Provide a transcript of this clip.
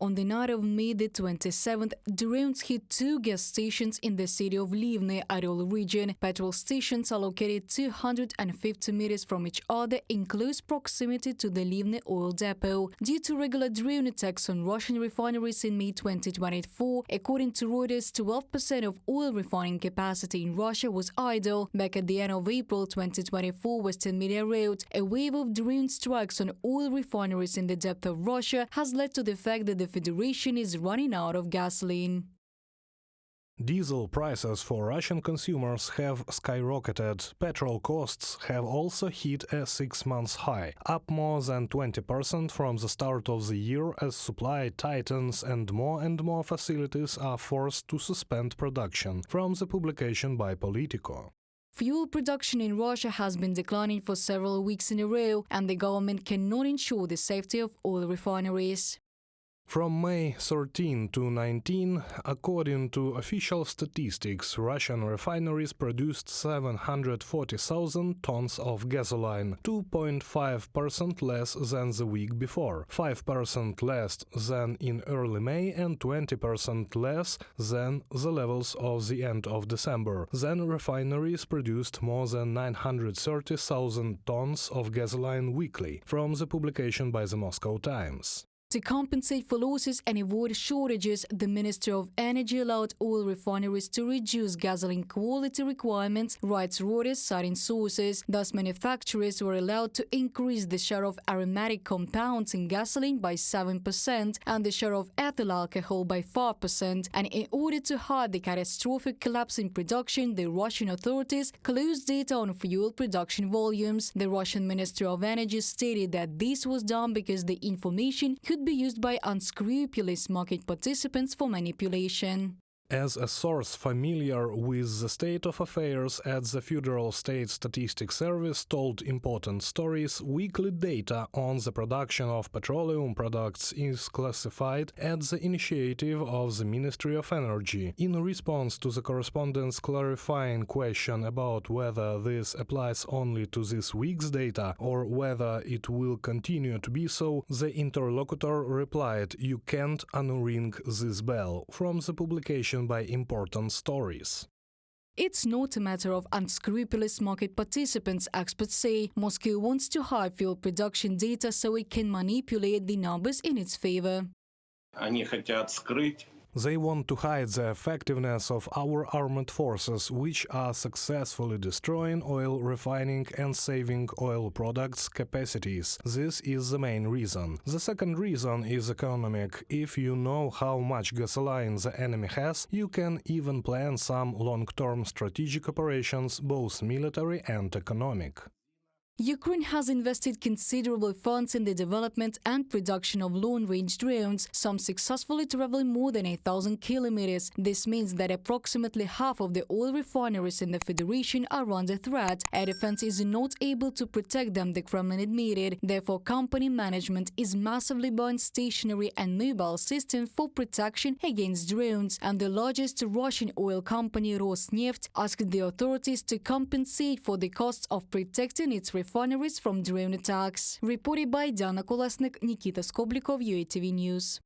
On the night of May the 27th, drones hit two gas stations in the city of Livny, Ariol region. Petrol stations are located 250 meters from each other in close proximity to the Livny oil depot. Due to regular drone attacks on Russian refineries in May 2024, according to Reuters, 12% of oil refining capacity in Russia was idle. Back at the end of April 2024, Western media wrote, a wave of drone strikes on oil refineries in the depth of Russia has led to the fact that the Federation is running out of gasoline. Diesel prices for Russian consumers have skyrocketed. Petrol costs have also hit a 6-month high, up more than 20% from the start of the year as supply tightens and more facilities are forced to suspend production, from the publication by Politico. Fuel production in Russia has been declining for several weeks in a row, and the government cannot ensure the safety of oil refineries. From May 13 to 19, according to official statistics, Russian refineries produced 740,000 tons of gasoline, 2.5% less than the week before, 5% less than in early May and 20% less than the levels of the end of December. Then refineries produced more than 930,000 tons of gasoline weekly, from the publication by the Moscow Times. To compensate for losses and avoid shortages, the Ministry of Energy allowed oil refineries to reduce gasoline quality requirements, writes Reuters, citing sources. Thus, manufacturers were allowed to increase the share of aromatic compounds in gasoline by 7% and the share of ethyl alcohol by 5%. And in order to hide the catastrophic collapse in production, the Russian authorities closed data on fuel production volumes. The Russian Ministry of Energy stated that this was done because the information could be used by unscrupulous market participants for manipulation. As a source familiar with the state of affairs at the Federal State Statistics Service told important stories, weekly data on the production of petroleum products is classified at the initiative of the Ministry of Energy. In response to the correspondent's clarifying question about whether this applies only to this week's data or whether it will continue to be so, the interlocutor replied, "You can't unring this bell," from the publication by Important Stories. It's not a matter of unscrupulous market participants, experts say. Moscow wants to hide fuel production data so it can manipulate the numbers in its favor. They want to hide the effectiveness of our armed forces, which are successfully destroying oil refining and saving oil products capacities. This is the main reason. The second reason is economic. If you know how much gasoline the enemy has, you can even plan some long-term strategic operations, both military and economic. Ukraine has invested considerable funds in the development and production of long-range drones, some successfully traveling more than 1,000 kilometers. This means that approximately half of the oil refineries in the Federation are under threat. Air defense is not able to protect them, the Kremlin admitted. Therefore, company management is massively buying stationary and mobile systems for protection against drones. And the largest Russian oil company, Rosstat, asked the authorities to compensate for the costs of protecting its refineries from drone attacks. Reported by Diana Kolesnik, Nikita Skoblikov, UATV News.